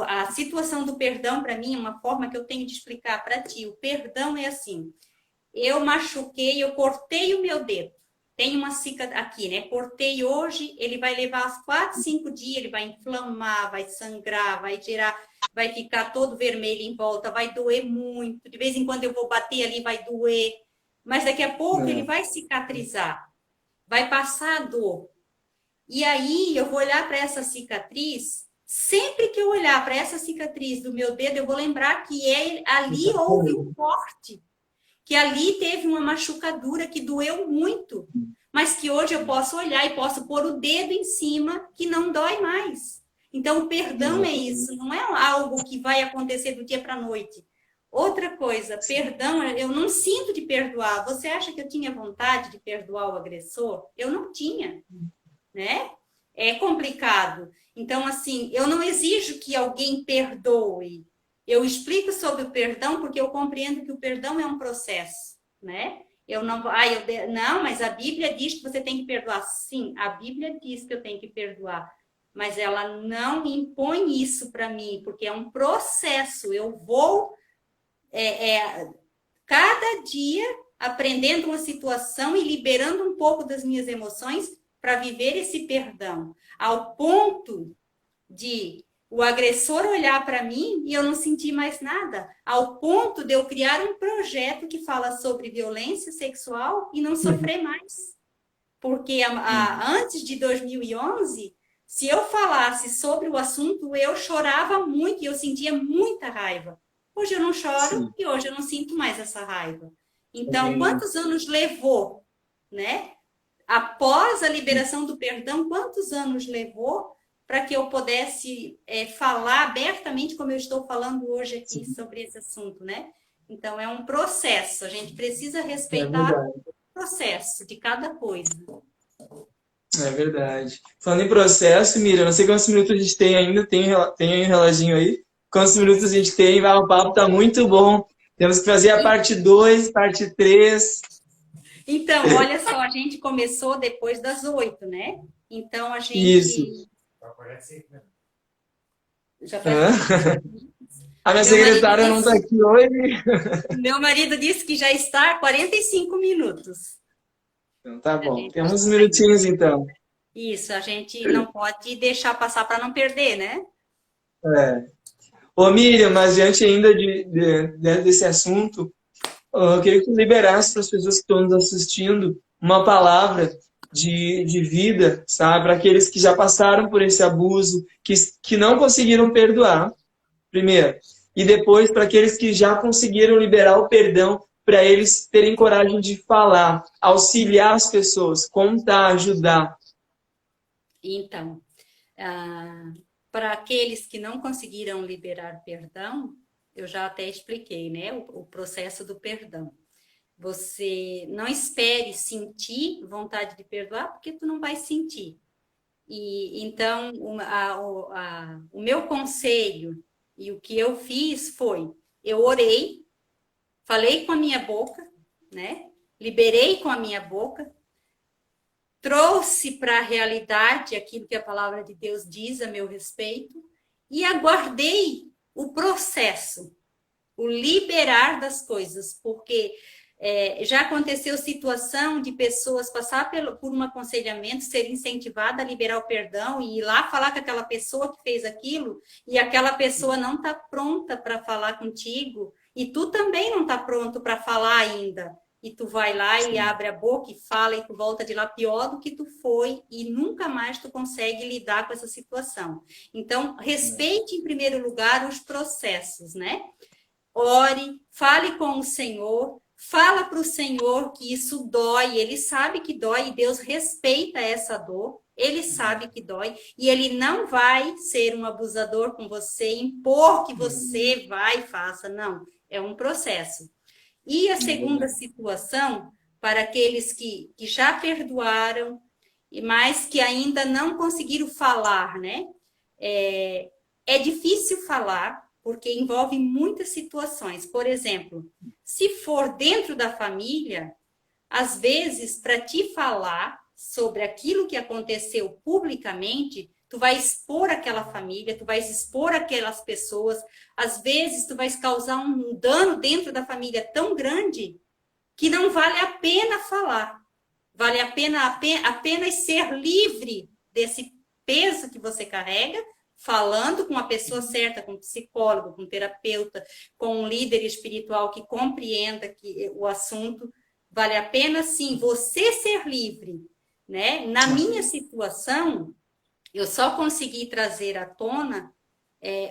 a situação do perdão, para mim, é uma forma que eu tenho de explicar para ti. O perdão é assim, eu machuquei, eu cortei o meu dedo. Tem uma cicatriz aqui, né? Cortei hoje, ele vai levar uns 4, 5 dias, ele vai inflamar, vai sangrar, vai tirar, vai ficar todo vermelho em volta, vai doer muito. De vez em quando eu vou bater ali, vai doer. Mas daqui a pouco ele vai cicatrizar, vai passar a dor. E aí eu vou olhar para essa cicatriz, sempre que eu olhar para essa cicatriz do meu dedo, eu vou lembrar que ali houve um corte, que ali teve uma machucadura que doeu muito, mas que hoje eu posso olhar e posso pôr o dedo em cima que não dói mais. Então o perdão é isso, não é algo que vai acontecer do dia para a noite. Outra coisa, perdão, eu não sinto de perdoar. Você acha que eu tinha vontade de perdoar o agressor? Eu não tinha, né? É complicado. Então, assim, eu não exijo que alguém perdoe. Eu explico sobre o perdão porque eu compreendo que o perdão é um processo, né? Eu não, não, mas a Bíblia diz que você tem que perdoar. Sim, a Bíblia diz que eu tenho que perdoar, mas ela não impõe isso para mim, porque é um processo. Eu vou cada dia aprendendo uma situação e liberando um pouco das minhas emoções para viver esse perdão, ao ponto de o agressor olhar para mim e eu não sentir mais nada, ao ponto de eu criar um projeto que fala sobre violência sexual e não sofrer mais. Porque antes de 2011, se eu falasse sobre o assunto, eu chorava muito e eu sentia muita raiva. Hoje eu não choro e hoje eu não sinto mais essa raiva. Então, quantos anos levou, né? Após a liberação do perdão, quantos anos levou para que eu pudesse falar abertamente como eu estou falando hoje aqui sobre esse assunto, né? Então, é um processo. A gente precisa respeitar o processo de cada coisa. É verdade. Falando em processo, Miriam, não sei quantos minutos a gente tem ainda, tem aí um reloginho aí. Quantos minutos a gente tem? O papo tá muito bom. Temos que fazer a parte 2, parte 3. Então, olha só, a gente começou depois das 8, né? Então, a gente... Isso. Já faz... A minha secretária não está aqui hoje. Meu marido disse que já está há 45 minutos. Então, tá bom. Temos uns minutinhos, então. Isso, a gente não pode deixar passar para não perder, né? Ô, Miriam, mas diante ainda desse assunto, eu queria que tu liberasse para as pessoas que estão nos assistindo uma palavra de vida, sabe? Para aqueles que já passaram por esse abuso, que não conseguiram perdoar, primeiro. E depois, para aqueles que já conseguiram liberar o perdão, para eles terem coragem de falar, auxiliar as pessoas, contar, ajudar. Então, para aqueles que não conseguiram liberar perdão, eu já até expliquei, né? O processo do perdão. Você não espere sentir vontade de perdoar, porque tu não vai sentir. E então, o meu conselho e o que eu fiz foi, eu orei, falei com a minha boca, né? Liberei com a minha boca, trouxe para a realidade aquilo que a palavra de Deus diz a meu respeito e aguardei o processo, o liberar das coisas, porque Já aconteceu situação de pessoas passar por um aconselhamento, ser incentivada a liberar o perdão e ir lá falar com aquela pessoa que fez aquilo e aquela pessoa não está pronta para falar contigo e tu também não está pronto para falar ainda. E tu vai lá e abre a boca e fala e tu volta de lá pior do que tu foi e nunca mais tu consegue lidar com essa situação. Então, respeite em primeiro lugar os processos, né? Ore, fale com o Senhor, fala para o Senhor que isso dói, Ele sabe que dói e Deus respeita essa dor, Ele sabe que dói e Ele não vai ser um abusador com você, impor que você vai e faça, não, é um processo. E a segunda situação, para aqueles que já perdoaram, mas que ainda não conseguiram falar, né? É difícil falar, porque envolve muitas situações. Por exemplo, se for dentro da família, às vezes, para te falar sobre aquilo que aconteceu publicamente, tu vai expor aquela família, tu vai expor aquelas pessoas, às vezes tu vai causar um dano dentro da família tão grande que não vale a pena falar. Vale a pena apenas ser livre desse peso que você carrega, falando com a pessoa certa, com um psicólogo, com um terapeuta, com um líder espiritual que compreenda o assunto. Vale a pena, sim, você ser livre, né? Na minha situação, eu só consegui trazer à tona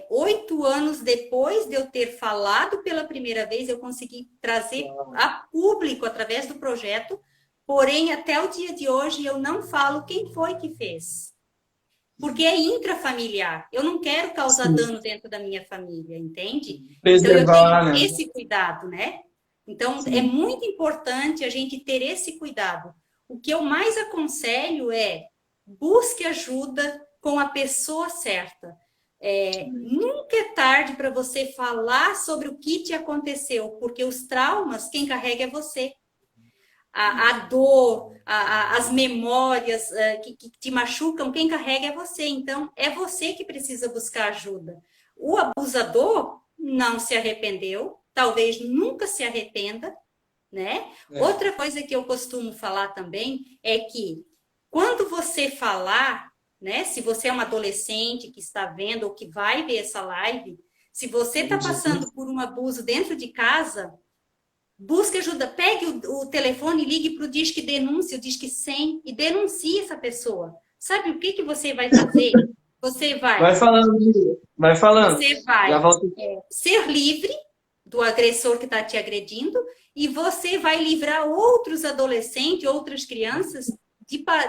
8 anos depois de eu ter falado pela primeira vez, eu consegui trazer a público através do projeto, porém, até o dia de hoje, eu não falo quem foi que fez. Porque é intrafamiliar. Eu não quero causar dano dentro da minha família, entende? Preservar, então, eu tenho né? esse cuidado, né? Então, é muito importante a gente ter esse cuidado. O que eu mais aconselho é busque ajuda com a pessoa certa. Nunca é tarde para você falar sobre o que te aconteceu, porque os traumas, quem carrega é você. A dor, as memórias que te machucam, quem carrega é você. Então, é você que precisa buscar ajuda. O abusador não se arrependeu, talvez nunca se arrependa, né? Outra coisa que eu costumo falar também é que quando você falar, né? Se você é um adolescente que está vendo ou que vai ver essa live, se você está passando por um abuso dentro de casa, busque ajuda, pegue o telefone e ligue para o Disque Denúncia, o Disque 100 e denuncie essa pessoa. Sabe o que você vai fazer? Você vai... Vai falando, vai falando. Você vai ser livre do agressor que está te agredindo e você vai livrar outros adolescentes, outras crianças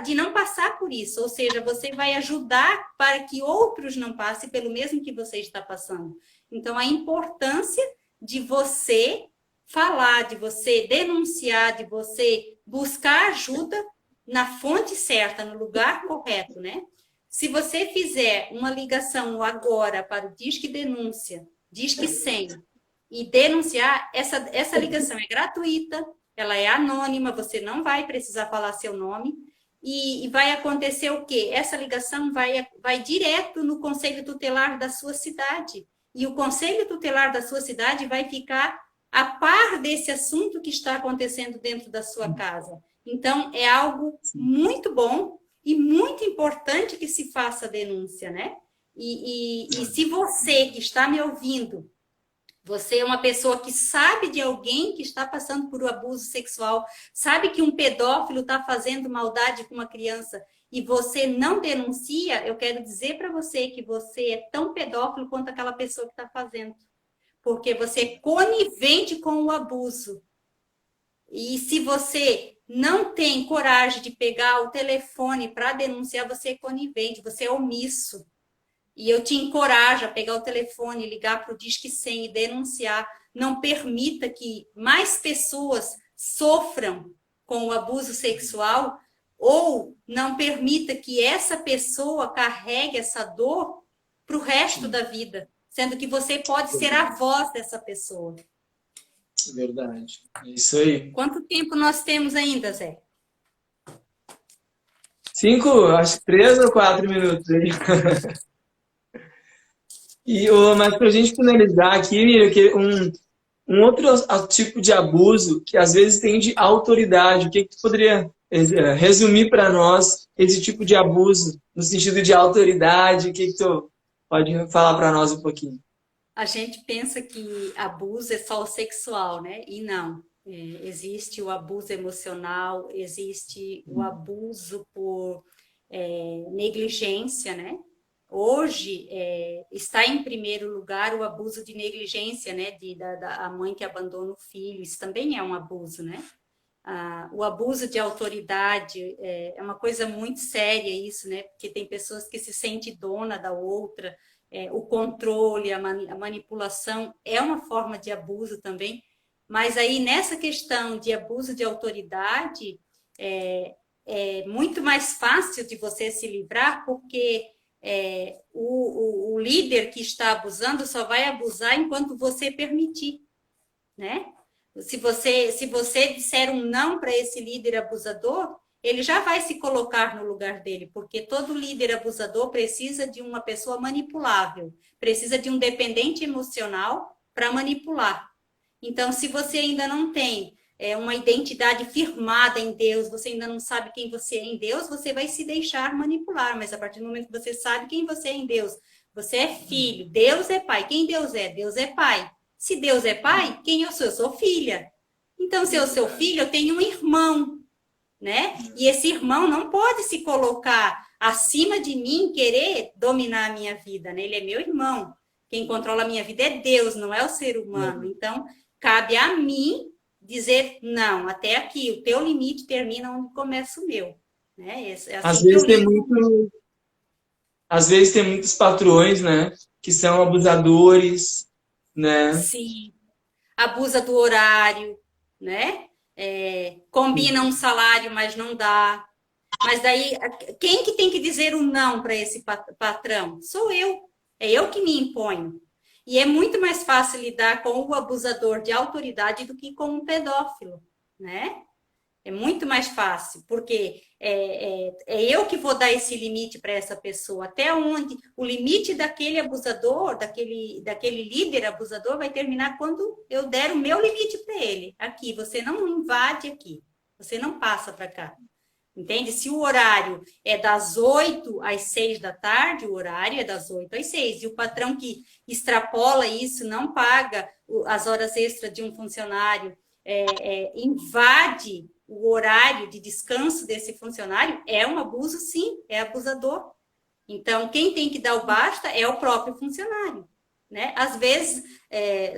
de não passar por isso. Ou seja, você vai ajudar para que outros não passem pelo mesmo que você está passando. Então, a importância de você falar, de você denunciar, de você buscar ajuda na fonte certa, no lugar correto, né? Se você fizer uma ligação agora para o Disque Denúncia, Disque 100, e denunciar, essa ligação é gratuita, ela é anônima, você não vai precisar falar seu nome, e vai acontecer o quê? Essa ligação vai direto no Conselho Tutelar da sua cidade, e o Conselho Tutelar da sua cidade vai ficar a par desse assunto que está acontecendo dentro da sua casa. Então, é algo muito bom e muito importante que se faça a denúncia, né? E se você que está me ouvindo, você é uma pessoa que sabe de alguém que está passando por um abuso sexual, sabe que um pedófilo está fazendo maldade com uma criança e você não denuncia, eu quero dizer para você que você é tão pedófilo quanto aquela pessoa que está fazendo. Porque você é conivente com o abuso. E se você não tem coragem de pegar o telefone para denunciar, você é conivente, você é omisso. E eu te encorajo a pegar o telefone, ligar para o Disque 100 e denunciar. Não permita que mais pessoas sofram com o abuso sexual ou não permita que essa pessoa carregue essa dor para o resto da vida. Sendo que você pode ser a voz dessa pessoa. Verdade. É isso aí. Quanto tempo nós temos ainda, Zé? 5, acho que 3 ou 4 minutos aí. Mas para a gente finalizar aqui, Um outro tipo de abuso que às vezes tem de autoridade. O que tu poderia resumir para nós esse tipo de abuso no sentido de autoridade? O que tu pode falar para nós um pouquinho? A gente pensa que abuso é só o sexual, né? E não. Existe o abuso emocional, existe o abuso por negligência, né? Hoje está em primeiro lugar o abuso de negligência, né? Da mãe que abandona o filho, isso também é um abuso, né? O abuso de autoridade é uma coisa muito séria isso, né? Porque tem pessoas que se sentem dona da outra, o controle, a manipulação é uma forma de abuso também, mas aí nessa questão de abuso de autoridade é muito mais fácil de você se livrar, porque o líder que está abusando só vai abusar enquanto você permitir, né? Se você disser um não para esse líder abusador, ele já vai se colocar no lugar dele, porque todo líder abusador precisa de uma pessoa manipulável, precisa de um dependente emocional para manipular. Então, se você ainda não tem uma identidade firmada em Deus, você ainda não sabe quem você é em Deus, você vai se deixar manipular, mas a partir do momento que você sabe quem você é em Deus, você é filho, Deus é pai. Quem Deus é? Deus é pai. Se Deus é pai, quem eu sou? Eu sou filha. Então, se eu sou filho, eu tenho um irmão, né? E esse irmão não pode se colocar acima de mim, querer dominar a minha vida, né? Ele é meu irmão. Quem controla a minha vida é Deus, não é o ser humano. Então, cabe a mim dizer, não, até aqui, o teu limite termina onde começa o meu. Né? É assim Às vezes tem muitos patrões, né, que são abusadores, né? Sim, abusa do horário, né? Combina um salário, mas não dá. Mas daí, quem que tem que dizer o não para esse patrão? Sou eu. É eu que me imponho. E é muito mais fácil lidar com o abusador de autoridade do que com um pedófilo, né? É muito mais fácil, porque eu que vou dar esse limite para essa pessoa. Até onde o limite daquele abusador, daquele líder abusador, vai terminar quando eu der o meu limite para ele. Aqui, você não invade aqui, você não passa para cá. Entende? Se o horário é das 8 às 6 da tarde, o horário é das 8 às 6. E o patrão que extrapola isso, não paga as horas extras de um funcionário, invade o horário de descanso desse funcionário, é um abuso, sim, é abusador. Então, quem tem que dar o basta é o próprio funcionário. Né? Às vezes,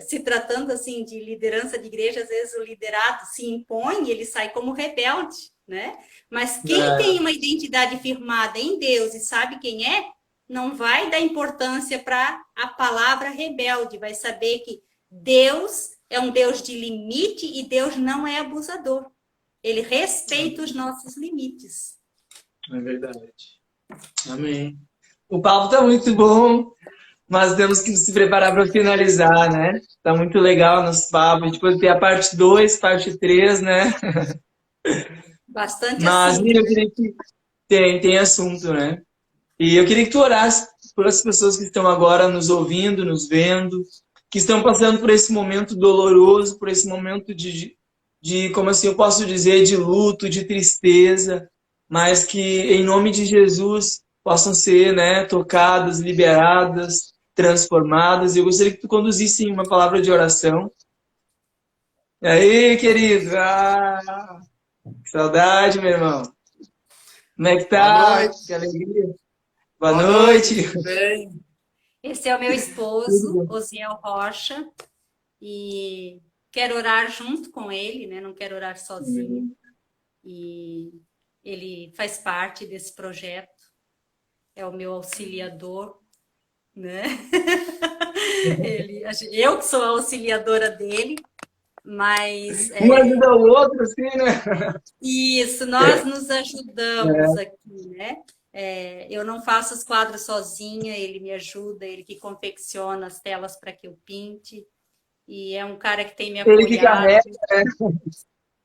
se tratando assim de liderança de igreja, às vezes o liderado se impõe e ele sai como rebelde, né? Mas quem tem uma identidade firmada em Deus e sabe quem é, não vai dar importância para a palavra rebelde, vai saber que Deus é um Deus de limite e Deus não é abusador. Ele respeita os nossos limites. É verdade. Amém. O papo tá muito bom, mas temos que se preparar para finalizar, né? Tá muito legal nosso papo. A gente pode ter a parte 2, parte 3, né? Bastante mas, assunto. Eu queria que tem assunto, né? E eu queria que tu orasse por as pessoas que estão agora nos ouvindo, nos vendo, que estão passando por esse momento doloroso, por esse momento de como assim eu posso dizer, de luto, de tristeza, mas que em nome de Jesus possam ser, né, tocadas, liberadas, transformadas. Eu gostaria que tu conduzisse em uma palavra de oração. E aí, querido? Que saudade, meu irmão. Como é que tá? Boa noite. Que alegria. Boa noite. Tudo bem? Esse é o meu esposo, Osiel Rocha, e quero orar junto com ele, né? Não quero orar sozinho. E ele faz parte desse projeto, é o meu auxiliador, né? Eu que sou a auxiliadora dele, mas... Um ajuda o outro, assim, né? Isso, nós nos ajudamos aqui, né? Eu não faço os quadros sozinha, ele me ajuda, ele que confecciona as telas para que eu pinte. E é um cara que tem me apoiado. Ele que carrega, né?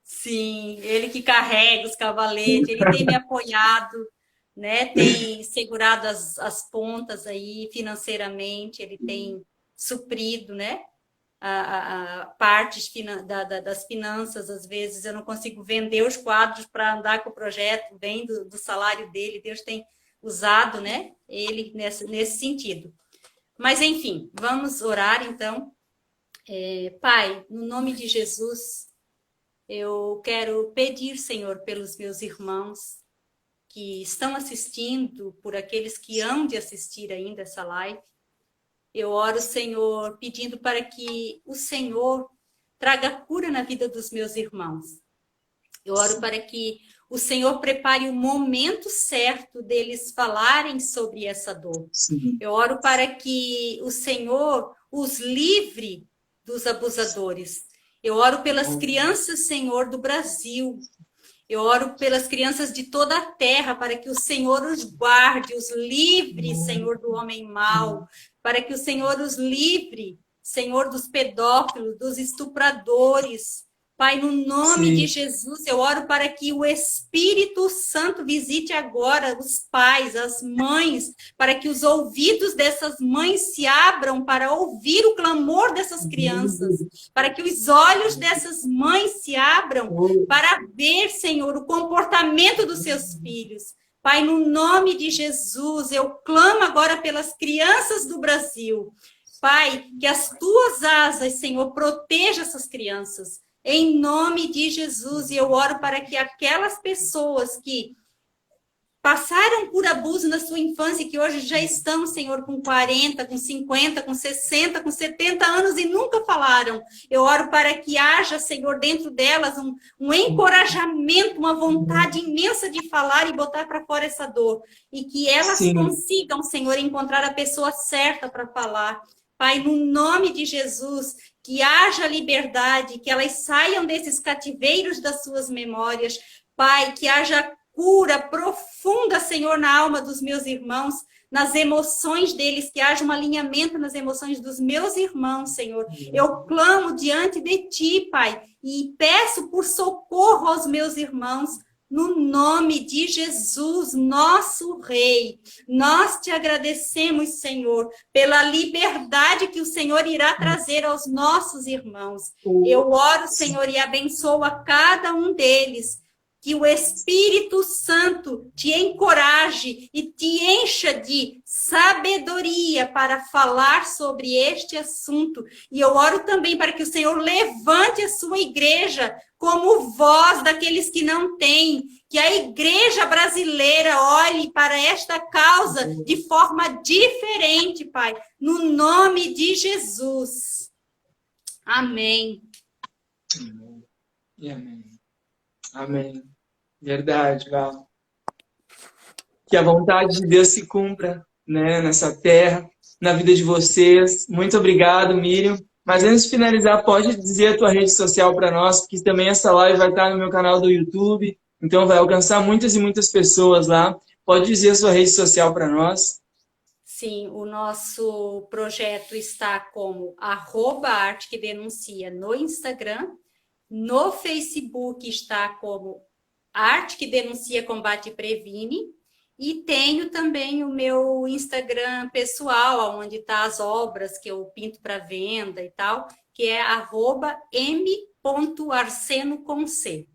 Sim, ele que carrega os cavaletes, ele tem me apoiado, né? Tem segurado as pontas aí financeiramente, ele tem suprido, né? partes das finanças, às vezes eu não consigo vender os quadros para andar com o projeto, vem do salário dele, Deus tem usado, né, ele nesse sentido. Mas, enfim, vamos orar, então. Pai, no nome de Jesus, eu quero pedir, Senhor, pelos meus irmãos que estão assistindo, por aqueles que hão de assistir ainda essa live. Eu oro, Senhor, pedindo para que o Senhor traga cura na vida dos meus irmãos. Eu oro para que o Senhor prepare o momento certo deles falarem sobre essa dor. Sim. Eu oro para que o Senhor os livre dos abusadores. Eu oro pelas crianças, Senhor, do Brasil. Eu oro pelas crianças de toda a terra, para que o Senhor os guarde, os livre, Senhor, do homem mau, para que o Senhor os livre, Senhor, dos pedófilos, dos estupradores. Pai, no nome de Jesus, eu oro para que o Espírito Santo visite agora os pais, as mães, para que os ouvidos dessas mães se abram para ouvir o clamor dessas crianças, para que os olhos dessas mães se abram para ver, Senhor, o comportamento dos seus filhos. Pai, no nome de Jesus, eu clamo agora pelas crianças do Brasil. Pai, que as tuas asas, Senhor, protejam essas crianças. Em nome de Jesus, e eu oro para que aquelas pessoas que passaram por abuso na sua infância, que hoje já estão, Senhor, com 40, com 50, com 60, com 70 anos e nunca falaram. Eu oro para que haja, Senhor, dentro delas um encorajamento, uma vontade imensa de falar e botar para fora essa dor. E que elas consigam, Senhor, encontrar a pessoa certa para falar. Pai, no nome de Jesus, que haja liberdade, que elas saiam desses cativeiros das suas memórias. Pai, que haja cura profunda, Senhor, na alma dos meus irmãos, nas emoções deles, que haja um alinhamento nas emoções dos meus irmãos, Senhor. Eu clamo diante de Ti, Pai, e peço por socorro aos meus irmãos, no nome de Jesus, nosso Rei. Nós te agradecemos, Senhor, pela liberdade que o Senhor irá trazer aos nossos irmãos. Eu oro, Senhor, e abençoo a cada um deles. Que o Espírito Santo te encoraje e te encha de sabedoria para falar sobre este assunto. E eu oro também para que o Senhor levante a sua igreja como voz daqueles que não têm. Que a igreja brasileira olhe para esta causa de forma diferente, Pai. No nome de Jesus. Amém. Amém. E amém. Amém. Verdade, Val. Que a vontade de Deus se cumpra, né, nessa terra, na vida de vocês. Muito obrigado, Miriam. Mas antes de finalizar, pode dizer a tua rede social para nós, porque também essa live vai estar no meu canal do YouTube, então vai alcançar muitas e muitas pessoas lá. Pode dizer a sua rede social para nós. Sim, o nosso projeto está como @artequedenuncia no Instagram. No Facebook está como Arte que Denuncia, Combate e Previne. E tenho também o meu Instagram pessoal, onde está as obras que eu pinto para venda e tal, que é @m.arseno.com.c.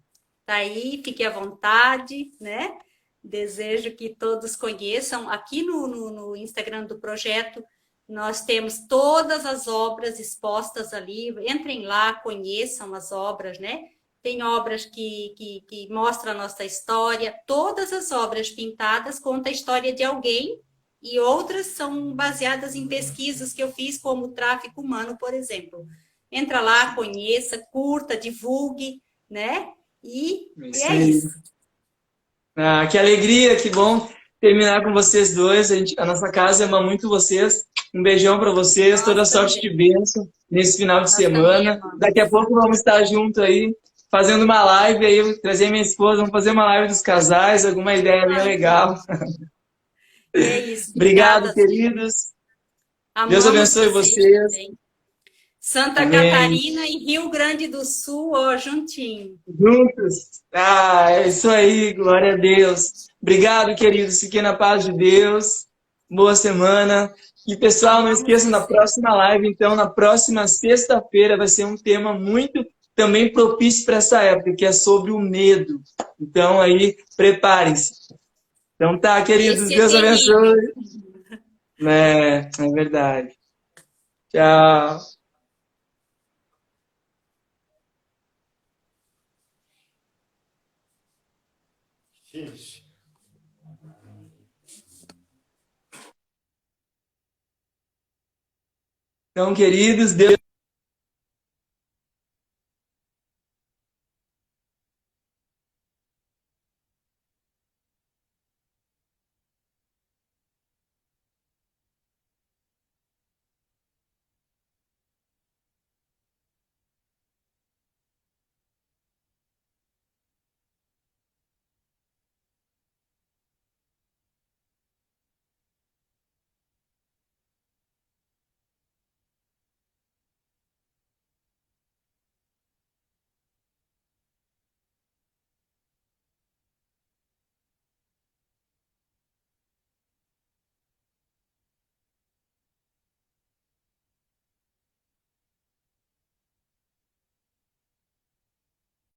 Tá aí, fique à vontade, né? Desejo que todos conheçam. Aqui no Instagram do projeto, nós temos todas as obras expostas ali. Entrem lá, conheçam as obras, né? Tem obras que mostram a nossa história. Todas as obras pintadas contam a história de alguém e outras são baseadas em pesquisas que eu fiz, como o tráfico humano, por exemplo. Entra lá, conheça, curta, divulgue, né? E é isso. Ah, que alegria, que bom terminar com vocês dois. A nossa casa ama muito vocês. Um beijão para vocês, toda sorte de bênção nesse final de semana. Daqui a pouco vamos estar juntos aí, fazendo uma live aí, eu trazer minha esposa, vamos fazer uma live dos casais, alguma ideia bem legal. É isso. Obrigado, queridos. Deus abençoe vocês. Santa Amém. Catarina e Rio Grande do Sul, ó, juntinho. Juntos. Ah, é isso aí, glória a Deus. Obrigado, queridos. Fiquem na paz de Deus. Boa semana. E, pessoal, não esqueçam, na próxima live, então, na próxima sexta-feira, vai ser um tema muito também propício para essa época, que é sobre o medo. Então, aí, preparem-se. Então, tá, queridos, Esse é Deus terrível. abençoe. É verdade. Tchau. Gente. Então, queridos, Deus